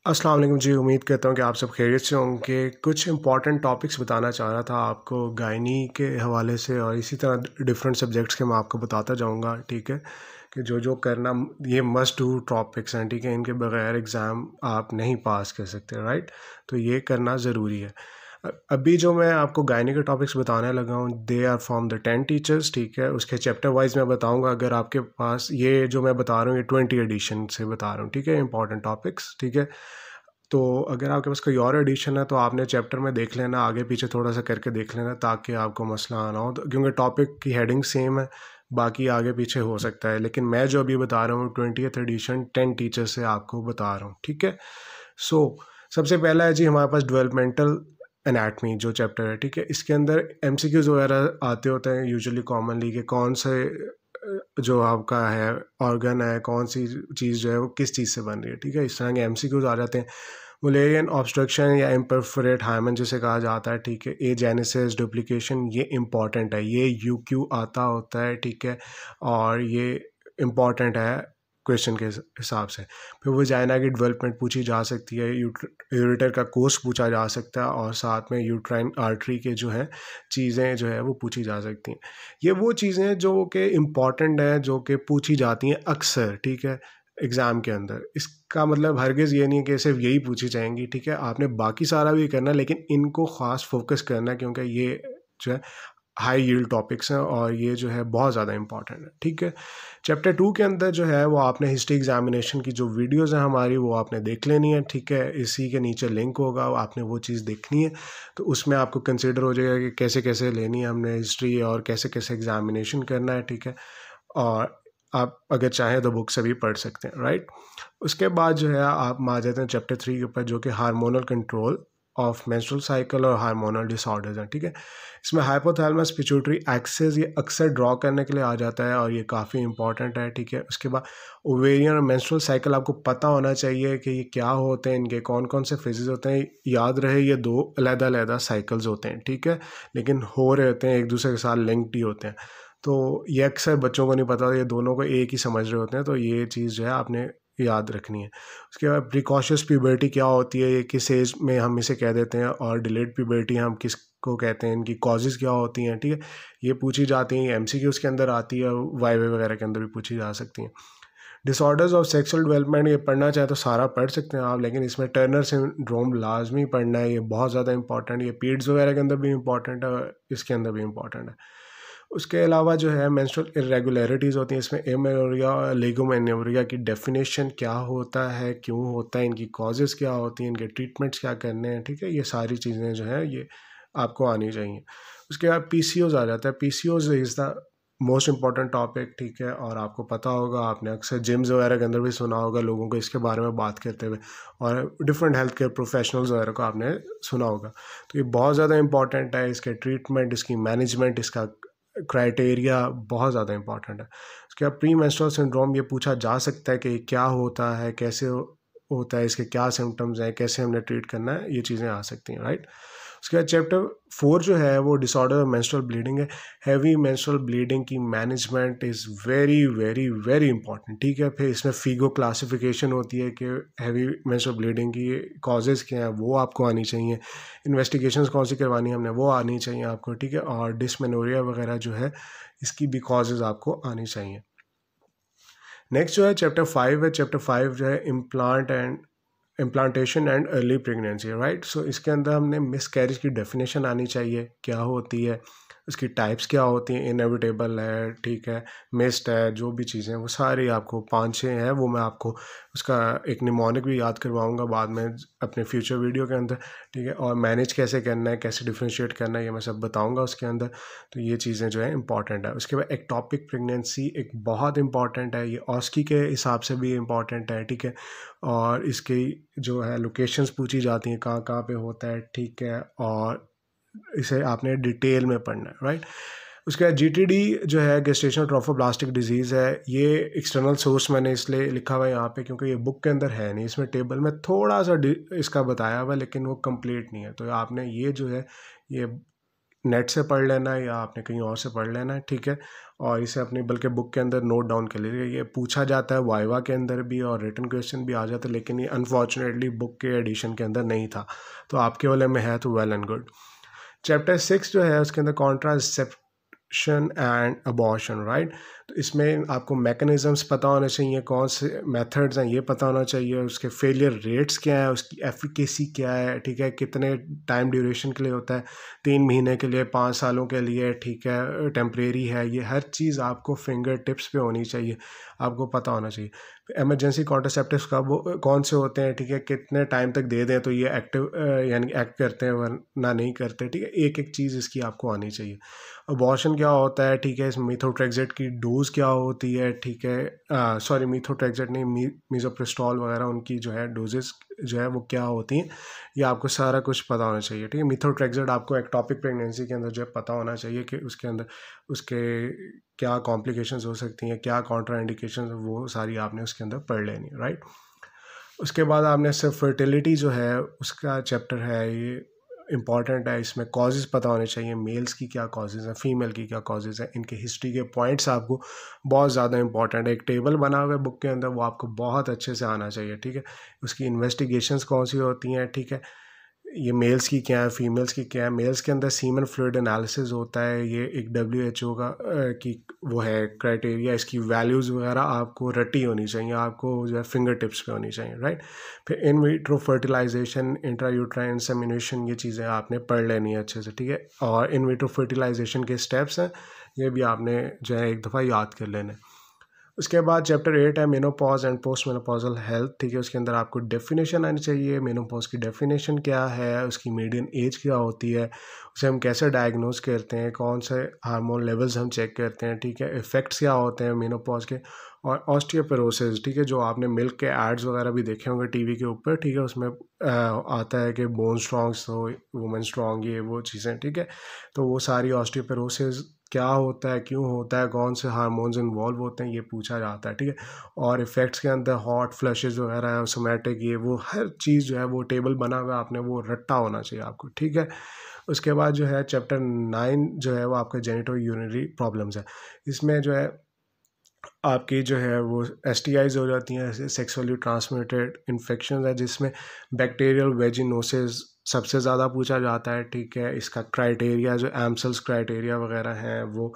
अस्सलाम वालेकुम जी। उम्मीद करता हूँ कि आप सब खैरियत से होंगे। कुछ इंपॉर्टेंट टॉपिक्स बताना चाह रहा था आपको गायनी के हवाले से, और इसी तरह डिफरेंट सब्जेक्ट्स के मैं आपको बताता जाऊँगा, ठीक है, कि जो जो करना ये मस्ट डू टॉपिक्स हैं, ठीक है, इनके बगैर एग्ज़ाम आप नहीं पास कर सकते, राइट। तो ये करना ज़रूरी है। अभी जो मैं आपको गायनी के टॉपिक्स बताने लगा हूँ, they are from the 10 teachers, ठीक है। उसके चैप्टर वाइज मैं बताऊँगा। अगर आपके पास ये जो मैं बता रहा हूँ ये 20 एडिशन से बता रहा हूँ, ठीक है, इंपॉर्टेंट टॉपिक्स, ठीक है। तो अगर आपके पास कोई और एडिशन है तो आपने चैप्टर में देख लेना, आगे पीछे थोड़ा सा करके देख लेना, ताकि आपको मसला ना हो। तो क्योंकि टॉपिक की हेडिंग सेम है, बाकी आगे पीछे हो सकता है, लेकिन मैं जो अभी बता रहा हूँ 20th एडिशन 10 टीचर से आपको बता रहा हूँ, ठीक है। सो सबसे पहला है जी हमारे पास डेवलपमेंटल एनाटमी जो चैप्टर है, ठीक है। इसके अंदर एमसीक्यूज वगैरह आते होते हैं यूजुअली कॉमनली, कि कौन से जो आपका है ऑर्गन है, कौन सी चीज़ जो है वो किस चीज़ से बन रही है, ठीक है। इस तरह के एमसीक्यूज आ जाते हैं। मुलेरियन ऑब्स्ट्रक्शन या इम्परफोरेट हाइमन जिसे कहा जाता है, ठीक है। ए जेनेसिस डुप्लीकेशन, ये इंपॉर्टेंट है, ये यूक्यू आता होता है, ठीक है, और ये इम्पॉर्टेंट है क्वेश्चन के हिसाब से। फिर वजाइना की डेवलपमेंट पूछी जा सकती है, यूरेटर का कोर्स पूछा जा सकता है, और साथ में यूट्राइन आर्टरी के जो है चीज़ें जो है वो पूछी जा सकती हैं। ये वो चीज़ें हैं जो कि इम्पॉर्टेंट हैं, जो कि पूछी जाती हैं अक्सर, ठीक है, एग्ज़ाम के अंदर। इसका मतलब हरगिज़ ये नहीं है कि सिर्फ यही पूछी जाएंगी, ठीक है। आपने बाकी सारा भी करना है, लेकिन इनको ख़ास फोकस करना है, क्योंकि ये जो है हाई यील्ड टॉपिक्स हैं और ये जो है बहुत ज़्यादा इंपॉर्टेंट है, ठीक है। चैप्टर 2 के अंदर जो है वो आपने हिस्ट्री एग्जामिनेशन की जो वीडियोज़ हैं हमारी, वो आपने देख लेनी है, ठीक है। इसी के नीचे लिंक होगा, आपने वो चीज़ देखनी है। तो उसमें आपको कंसिडर हो जाएगा कि कैसे कैसे लेनी है हमने हिस्ट्री, और कैसे कैसे एग्जामिनेशन करना है, ठीक है। और आप अगर चाहें तो बुक से भी पढ़ सकते हैं, राइट। उसके बाद जो है आप आ जाते हैं चैप्टर 3 के ऊपर, जो कि hormonal control of menstrual cycle और हार्मोनल डिसऑर्डर्स हैं, ठीक है। इसमें हाइपोथैलेमस पिट्यूटरी एक्सेस ये अक्सर ड्रॉ करने के लिए आ जाता है, और ये काफ़ी इंपॉर्टेंट है, ठीक है। उसके बाद ओवेरियन और मेंस्ट्रुअल साइकिल आपको पता होना चाहिए कि ये क्या होते हैं, इनके कौन कौन से फेजेस होते हैं। याद रहे ये दो अलग-अलग साइकिल्स होते हैं, ठीक है, लेकिन हो रहे होते हैं एक दूसरे के साथ लिंक्ड ही होते हैं। तो ये अक्सर बच्चों को नहीं पता, ये दोनों को एक ही समझ रहे होते हैं, तो ये चीज़ जो है आपने याद रखनी है। उसके बाद प्रिकॉशियस प्यूबर्टी क्या होती है, ये किस एज में हम इसे कह देते हैं, और डिलेड प्यूबर्टी हम किसको कहते हैं, इनकी कॉजेज़ क्या होती हैं, ठीक है। ये पूछी जाती हैं, एमसीक्यूज़ के अंदर आती है, वाईवे वगैरह के अंदर भी पूछी जा सकती हैं। डिसऑर्डर्स ऑफ सेक्सुअल डेवलपमेंट, ये पढ़ना चाहे तो सारा पढ़ सकते हैं आप, लेकिन इसमें टर्नर सिंड्रोम लाजमी पढ़ना है, ये बहुत ज़्यादा इंपॉर्टेंट है। ये पीड्स वगैरह के अंदर भी इंपॉर्टेंट है, और इसके अंदर भी इंपॉर्टेंट है। उसके अलावा जो है मेंस्ट्रुअल इरेगुलरिटीज़ होती हैं, इसमें एमेनोरिया और लिगोमेनोरिया की डेफिनेशन क्या होता है, क्यों होता है, इनकी कॉजेज़ क्या होती हैं, इनके ट्रीटमेंट्स क्या करने हैं, ठीक है। ये सारी चीज़ें जो है ये आपको आनी चाहिए। उसके बाद पीसीओज आ जाता है। PCOS is the most important topic, ठीक है, और आपको पता होगा, आपने अक्सर जिम्स वगैरह के अंदर भी सुना होगा लोगों को इसके बारे में बात करते हुए, और डिफरेंट हेल्थ केयर प्रोफेशनल्स वगैरह को आपने सुना होगा। तो ये बहुत ज़्यादा इंपॉर्टेंट है, इसके ट्रीटमेंट, इसकी मैनेजमेंट, इसका क्राइटेरिया बहुत ज़्यादा इंपॉर्टेंट है। उसके बाद प्री मेंस्ट्रुअल सिंड्रोम, ये पूछा जा सकता है कि क्या होता है, कैसे होता है, इसके क्या सिम्टम्स हैं, कैसे हमने ट्रीट करना है, ये चीज़ें आ सकती हैं, राइट। उसके बाद चैप्टर 4 जो है वो डिसऑर्डर ऑफ मेंस्ट्रुअल ब्लीडिंग है। हैवी मेंस्ट्रुअल ब्लीडिंग की management is very very very important, ठीक है। फिर इसमें फीगो क्लासिफिकेशन होती है कि हैवी मेंस्ट्रुअल ब्लीडिंग की कॉजेज़ क्या हैं, वो आपको आनी चाहिए। इन्वेस्टिगेशंस कौन सी करवानी है हमने, वो आनी चाहिए आपको, ठीक है। और डिस्मेनोरिया वगैरह जो है इसकी भी कॉजेज़ आपको आनी चाहिए। नेक्स्ट जो है चैप्टर 5 है। चैप्टर 5 जो है implantation and early pregnancy, right. So इसके अंदर हमने मिसकैरेज की डेफिनेशन आनी चाहिए, क्या होती है, उसकी टाइप्स क्या होती हैं, इनएविटेबल है, ठीक है, मिस्ड है, जो भी चीज़ें हैं वो सारी आपको 5-6 हैं, वो मैं आपको उसका एक निमोनिक भी याद करवाऊंगा बाद में अपने फ्यूचर वीडियो के अंदर, ठीक है। और मैनेज कैसे करना है, कैसे डिफ्रेंशिएट करना है, ये मैं सब बताऊंगा उसके अंदर। तो ये चीज़ें जो है इंपॉर्टेंट है। उसके बाद एक्टोपिक प्रेगनेंसी एक बहुत इंपॉर्टेंट है, ये ऑस्की के हिसाब से भी इंपॉर्टेंट है, ठीक है। और इसकी जो है लोकेशंस पूछी जाती हैं, कहाँ कहाँ पे होता है, ठीक है, और इसे आपने डिटेल में पढ़ना है, राइट। उसके बाद जीटीडी जो है गेस्टेशनल ट्रोफोब्लास्टिक डिजीज़ है। ये एक्सटर्नल सोर्स मैंने इसलिए लिखा हुआ है यहाँ पे क्योंकि ये बुक के अंदर है नहीं, इसमें टेबल में थोड़ा सा इसका बताया हुआ है, लेकिन वो कंप्लीट नहीं है। तो आपने ये जो है ये नेट से पढ़ लेना है, या आपने कहीं और से पढ़ लेना है, ठीक है। और इसे अपनी बल्कि बुक के अंदर नोट डाउन कर लीजिए। ये पूछा जाता है वाइवा के अंदर भी और रिटन क्वेश्चन भी आ जाता है, लेकिन ये अनफॉर्चुनेटली बुक के एडिशन के अंदर नहीं था, तो आपके वाले में है तो वेल एंड गुड। चैप्टर 6 जो है उसके अंदर कॉन्ट्रासेप्शन एंड अबॉर्शन, राइट। तो इसमें आपको मैकेनिज़म्स पता होने चाहिए, कौन से मेथड्स हैं ये पता होना चाहिए, उसके फेलियर रेट्स क्या है, उसकी एफिकेसी क्या है, ठीक है, कितने टाइम ड्यूरेशन के लिए होता है, 3 महीने के लिए, 5 सालों के लिए, ठीक है, टेम्परेरी है, ये हर चीज़ आपको फिंगर टिप्स पे होनी चाहिए, आपको पता होना चाहिए। एमरजेंसी कॉन्ट्रासेप्टिव्स कब कौन से होते हैं, ठीक है, कितने टाइम तक दे दें तो ये एक्टिव यानी एक्ट करते हैं वरना नहीं करते, ठीक है, एक एक चीज़ इसकी आपको आनी चाहिए। अबॉर्शन क्या होता है, ठीक है, इस मीथोट्रेक्सेट की डोज क्या होती है, ठीक है, सॉरी मीथोट्रेक्सेट नहीं, मीज़ोप्रेस्टोल वगैरह उनकी जो है डोजेस जो है वो क्या होती हैं, ये आपको सारा कुछ पता होना चाहिए, ठीक है। मीथोट्रेक्सेट आपको एक्टोपिक प्रेगनेंसी के अंदर जो है पता होना चाहिए कि उसके अंदर उसके क्या कॉम्प्लिकेशंस हो सकती हैं, क्या कॉन्ट्रा इंडिकेशन, वो सारी आपने उसके अंदर पढ़ लेनी है, राइट। उसके बाद आपने सिर्फ फर्टिलिटी जो है उसका चैप्टर है, ये इंपॉर्टेंट है, इसमें कॉजेज़ पता होने चाहिए, मेल्स की क्या कॉजेज़ हैं, फीमेल की क्या कॉजेज़ हैं, इनके हिस्ट्री के पॉइंट्स आपको बहुत ज़्यादा इंपॉर्टेंट है। एक टेबल बना हुआ है बुक के अंदर, वो आपको बहुत अच्छे से आना चाहिए, ठीक है। उसकी इन्वेस्टिगेशंस कौन सी होती हैं, ठीक है, ये मेल्स की क्या है, फीमेल्स की क्या है। मेल्स के अंदर सीमन फ्लूइड एनालिसिस होता है, ये एक WHO का की वो है क्राइटेरिया, इसकी वैल्यूज़ वगैरह आपको रटी होनी चाहिए, आपको जो है फिंगर टिप्स पे होनी चाहिए, राइट। फिर in vitro fertilisation, intrauterine insemination, ये चीज़ें आपने पढ़ लेनी है अच्छे से, ठीक है। और इन विट्रो फर्टिलाइजेशन के स्टेप्स हैं, ये भी आपने जो है एक दफ़ा याद कर लेना है। उसके बाद चैप्टर 8 है menopause and post menopausal health, ठीक है। उसके अंदर आपको डेफिनेशन आनी चाहिए, मेनोपॉज की डेफिनेशन क्या है, उसकी मीडियन एज क्या होती है, उसे हम कैसे डायग्नोज करते हैं, कौन से हार्मोन लेवल्स हम चेक करते हैं, ठीक है, इफ़ेक्ट्स क्या होते हैं मेनोपॉज के। और ऑस्टियोपोरोसिस, ठीक है, जो आपने मिल्क के एड्स वगैरह भी देखे होंगे टीवी के ऊपर, ठीक है, उसमें आता है कि बोन स्ट्रॉन्ग्स हो, वुमेन स्ट्रॉन्ग, ये वो चीज़ें, ठीक है। तो वो सारी ऑस्टियोपोरोसिस क्या होता है, क्यों होता है, कौन से हार्मोन्स इन्वॉल्व होते हैं, ये पूछा जाता है, ठीक है। और इफ़ेक्ट्स के अंदर हॉट फ्लशेस वगैरह है, सोमैटिक, ये वो हर चीज़ जो है वो टेबल बना हुआ है, आपने वो रट्टा होना चाहिए आपको, ठीक है। उसके बाद जो है चैप्टर 9 जो है वो आपका जेनिटो यूरिनरी प्रॉब्लम्स है। इसमें जो है आपकी जो है वो STIs हो जाती हैं, सेक्सुअली ट्रांसमिटेड इन्फेक्शन है, जिसमें बैक्टीरियल वेजिनोसिस सबसे ज़्यादा पूछा जाता है, ठीक है। इसका क्राइटेरिया जो एम्सल्स क्राइटेरिया वगैरह हैं वो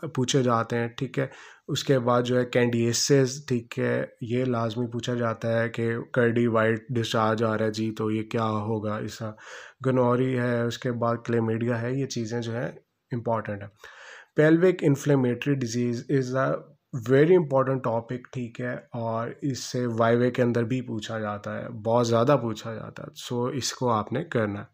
पूछे जाते हैं, ठीक है। उसके बाद जो है कैंडिएसिस, ठीक है, ये लाजमी पूछा जाता है कि कर्डी वाइट डिस्चार्ज आ रहा है जी, तो ये क्या होगा इसका। गनोरी है, उसके बाद क्लेमीडिया है, ये चीज़ें जो है इम्पॉर्टेंट है। Pelvic inflammatory disease is a very important topic, ठीक है, और इससे वाइवे के अंदर भी पूछा जाता है, बहुत ज़्यादा पूछा जाता है, सो इसको आपने करना है।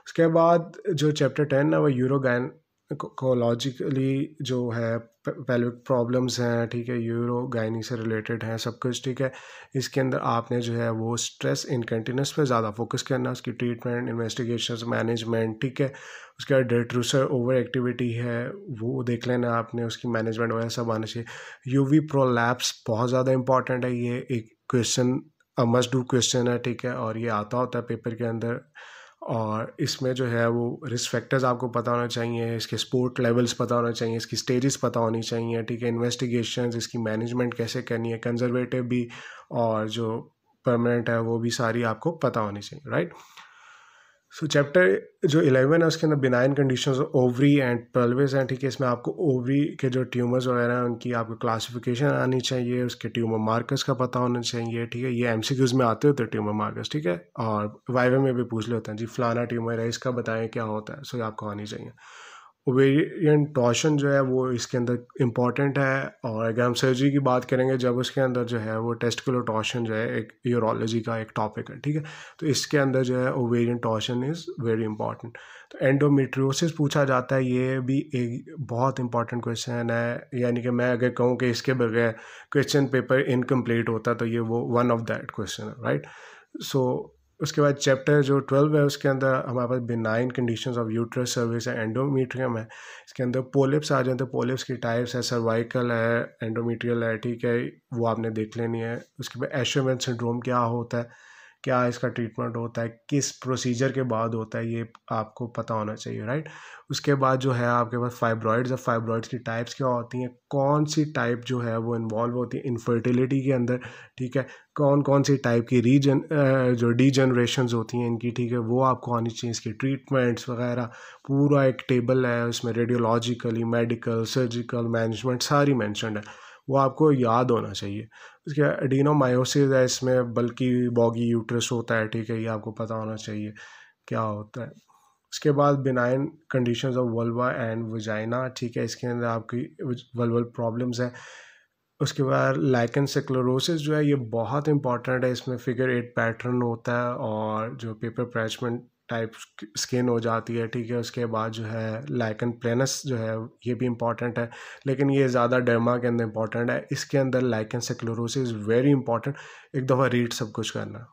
उसके बाद जो चैप्टर 10 है वो यूरोगाइनकोलॉजिकली जो है पेल्विक प्रॉब्लम्स हैं, ठीक है, यूरोगाइनी से रिलेटेड हैं सब कुछ, ठीक है। इसके अंदर आपने जो है वो स्ट्रेस इनकंटिन्यूस पे ज़्यादा फोकस करना है, उसकी ट्रीटमेंट, इन्वेस्टिगेशंस, मैनेजमेंट, ठीक है। उसके बाद डेट्रूसर ओवर एक्टिविटी है, वो देख लेना आपने, उसकी मैनेजमेंट वगैरह सब आना चाहिए। यूवी प्रोलैप्स बहुत ज़्यादा इंपॉर्टेंट है, ये एक क्वेश्चन मस्ट डू क्वेश्चन है, ठीक है, और ये आता होता है पेपर के अंदर। और इसमें जो है वो रिस्क फैक्टर्स आपको पता होना चाहिए, इसके स्पोर्ट लेवल्स पता होना चाहिए, इसकी स्टेजेस पता होनी चाहिए, ठीक है, इन्वेस्टिगेशंस, इसकी मैनेजमेंट कैसे करनी है, कंजर्वेटिव भी और जो परमानेंट है वो भी सारी आपको पता होनी चाहिए, राइट। सो चैप्टर जो 11 है उसके अंदर benign conditions ovary and pelvis हैं, ठीक है। इसमें आपको ओवरी के जो ट्यूमर्स वगैरह हैं उनकी आपको क्लासिफिकेशन आनी चाहिए, उसके ट्यूमर मार्कर्स का पता होना चाहिए, ठीक है। ये MCQs में आते होते हैं ट्यूमर मार्कर्स, ठीक है, और वाइवा में भी पूछ लेते हैं जी फलाना ट्यूमर है, इसका बताएं क्या होता है, सो ये आपको आनी चाहिए। ओवेरियन टॉर्शन जो है वो इसके अंदर इम्पॉर्टेंट है, और अगर हम सर्जरी की बात करेंगे जब उसके अंदर जो है वो टेस्टिकुलर टॉर्शन जो है एक यूरोलॉजी का एक टॉपिक है, ठीक है। तो इसके अंदर जो है ovarian torsion is very important. तो एंडोमेट्रियोसिस पूछा जाता है, ये भी एक बहुत इंपॉर्टेंट क्वेश्चन है, यानी कि मैं अगर कहूँ कि इसके बगैर क्वेश्चन पेपर इनकम्प्लीट होता तो ये वो वन ऑफ दैट क्वेश्चन है, राइट। सो उसके बाद चैप्टर जो 12 है उसके अंदर हमारे पास benign conditions of uterus cervix है, एंडोमेट्रियम है। इसके अंदर पोलिप्स आ जाते हैं, पोलिप्स की टाइप्स है, सर्वाइकल है, एंडोमेट्रियल है, ठीक है, वो आपने देख लेनी है। उसके बाद एशरमैन सिंड्रोम क्या होता है, क्या इसका ट्रीटमेंट होता है, किस प्रोसीजर के बाद होता है, ये आपको पता होना चाहिए, राइट। उसके बाद जो है आपके पास फाइब्रॉइड्स है, फाइब्रॉइड्स की टाइप्स क्या होती हैं, कौन सी टाइप जो है वो इन्वॉल्व होती है इनफर्टिलिटी के अंदर, ठीक है, कौन कौन सी टाइप की जो डीजनरेशंस होती हैं इनकी, ठीक है, वो आपको आनी चाहिए, इसकी ट्रीटमेंट्स वगैरह पूरा एक टेबल है, उसमें रेडियोलॉजिकली, मेडिकल, सर्जिकल, मैनेजमेंट सारी मेंशन्ड है, वो आपको याद होना चाहिए। उसके एडिनोमायोसिस है, इसमें बल्कि बॉगी यूट्रस होता है, ठीक है, ये आपको पता होना चाहिए क्या होता है। उसके बाद benign conditions of vulva and vagina, ठीक है, इसके अंदर आपकी वल्वल प्रॉब्लम्स है। उसके बाद लाइकन स्क्लेरोसिस जो है ये बहुत इंपॉर्टेंट है, इसमें फिगर 8 पैटर्न होता है और जो पेपर पैचमेंट टाइप स्किन हो जाती है, ठीक है। उसके बाद जो है लाइकन प्लेनस जो है ये भी इंपॉर्टेंट है, लेकिन ये ज़्यादा डर्मा के अंदर इंपॉर्टेंट है। इसके अंदर लाइकन स्क्लेरोसिस वेरी इंपॉर्टेंट, एक दफ़ा रीड सब कुछ करना।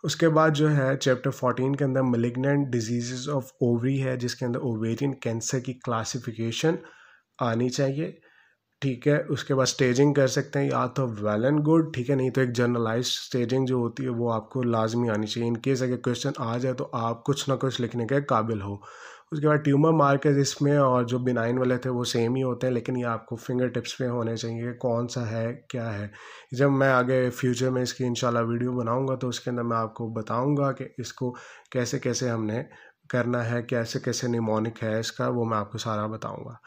उसके बाद जो है चैप्टर 14 के अंदर मलिग्नेंट डिजीज़ ऑफ ओवरी है, जिसके अंदर ओवेरियन कैंसर की क्लासिफिकेशन आनी चाहिए, ठीक है। उसके बाद स्टेजिंग कर सकते हैं या तो वेल एंड गुड, ठीक है, नहीं तो एक जनरलाइज स्टेजिंग जो होती है वो आपको लाजमी आनी चाहिए, इन केस अगर क्वेश्चन आ जाए तो आप कुछ ना कुछ लिखने के काबिल हो। उसके बाद ट्यूमर मार्कर्स इसमें और जो बिनाइन वाले थे वो सेम ही होते हैं, लेकिन ये आपको फिंगर टिप्स पे होने चाहिए कौन सा है क्या है। जब मैं आगे फ्यूचर में इसकी इंशाल्लाह वीडियो बनाऊंगा तो उसके अंदर मैं आपको बताऊंगा कि इसको कैसे कैसे हमने करना है, कैसे कैसे निमोनिक है इसका, वो मैं आपको सारा बताऊँगा।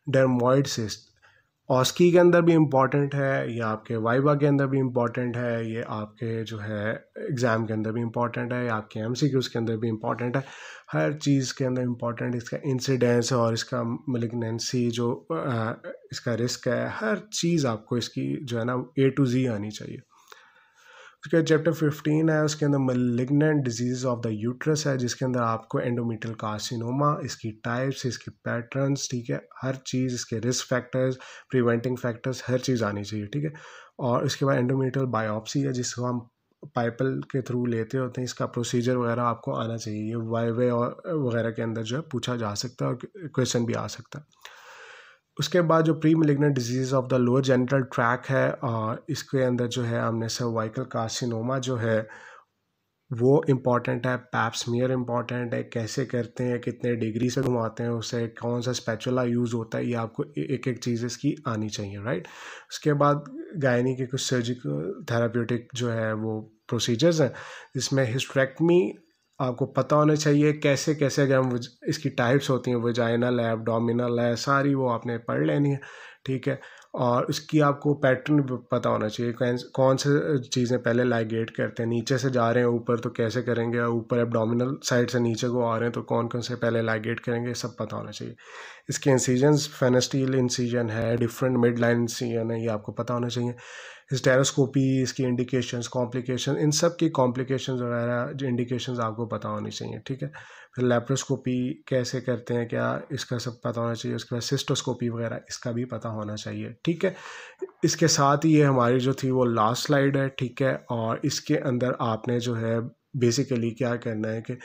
डर्मोइड सिस्ट ऑस्की के अंदर भी इम्पॉर्टेंट है, ये आपके वाइवा के अंदर भी इम्पॉर्टेंट है, ये आपके जो है एग्ज़ाम के अंदर भी इम्पॉर्टेंट है, आपके एमसीक्यूज़ के अंदर भी इम्पॉर्टेंट है, हर चीज़ के अंदर इम्पॉर्टेंट इसका इंसिडेंस और इसका मेलिग्नेंसी जो इसका रिस्क है, हर चीज़ आपको इसकी जो है ना A to Z आनी चाहिए। उसके चैप्टर 15 है, उसके अंदर malignant disease of the uterus है, जिसके अंदर आपको एंडोमेट्रियल कार्सिनोमा, इसकी टाइप्स, इसके पैटर्न्स, ठीक है, हर चीज़, इसके रिस्क फैक्टर्स, प्रिवेंटिंग फैक्टर्स, हर चीज़ आनी चाहिए, ठीक है। और उसके बाद एंडोमेट्रियल बायोप्सी है, जिसको हम पाइपल के थ्रू लेते होते हैं, इसका प्रोसीजर वगैरह आपको आना चाहिए, ये वाइवे और वगैरह के अंदर जो है पूछा जा सकता है और क्वेश्चन भी आ सकता है। उसके बाद जो pre malignant disease of the lower genital track है, और इसके अंदर जो है हमने सर्वाइकल कार्सिनोमा जो है वो इम्पॉर्टेंट है, पैप स्मीयर इम्पॉर्टेंट है, कैसे करते हैं, कितने डिग्री से घुमाते हैं उसे, कौन सा स्पैचुला यूज़ होता है, ये आपको एक एक चीज़ इसकी आनी चाहिए, राइट। उसके बाद गायनी के कुछ सर्जिकल थेराप्यूटिक जो है वो प्रोसीजर्स हैं, जिसमें हिस्टेरेक्टमी आपको पता होना चाहिए, कैसे कैसे अगर हम इसकी टाइप्स होती हैं, वजाइनल है, एब्डोमिनल है, सारी वो आपने पढ़ लेनी है, ठीक है। और उसकी आपको पैटर्न पता होना चाहिए, कौन से चीज़ें पहले लाइगेट करते हैं, नीचे से जा रहे हैं ऊपर तो कैसे करेंगे, ऊपर एब्डोमिनल साइड से नीचे को आ रहे हैं तो कौन कौन से पहले लाइगेट करेंगे, सब पता होना चाहिए। इसके इंसीजन्स फेनेस्टील इंसीजन है, डिफरेंट मिड लाइन इंसीजन है, ये आपको पता होना चाहिए। हिस्टेरोस्कोपी, इसकी इंडिकेशंस, कॉम्प्लिकेशन, इन सब की कॉम्प्लिकेशंस वगैरह जो इंडिकेशंस आपको पता होनी चाहिए, ठीक है। फिर लेप्रोस्कोपी कैसे करते हैं क्या, इसका सब पता होना चाहिए। उसके बाद सिस्टोस्कोपी वगैरह इसका भी पता होना चाहिए, ठीक है। इसके साथ ही ये हमारी जो थी वो लास्ट स्लाइड है, ठीक है। और इसके अंदर आपने जो है बेसिकली क्या करना है कि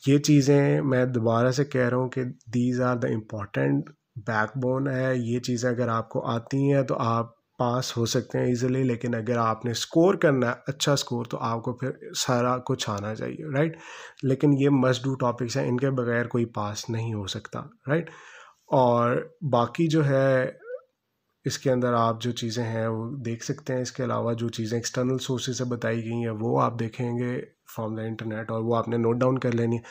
ये चीज़ें मैं दोबारा से कह रहा हूँ कि these are the important backbone है, ये चीज़ें अगर आपको आती हैं तो आप पास हो सकते हैं इजीली, लेकिन अगर आपने स्कोर करना है अच्छा स्कोर तो आपको फिर सारा कुछ आना चाहिए, राइट। लेकिन ये मस्ट डू टॉपिक्स हैं, इनके बगैर कोई पास नहीं हो सकता, राइट। और बाकी जो है इसके अंदर आप जो चीज़ें हैं वो देख सकते हैं, इसके अलावा जो चीज़ें एक्सटर्नल सोर्सेज से बताई गई हैं वो आप देखेंगे फ्रॉम द इंटरनेट और वो आपने नोट डाउन कर लेनी है।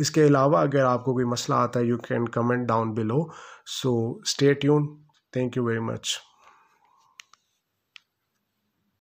इसके अलावा अगर आपको कोई मसला आता है you can comment down below, so stay tune, thank you very much.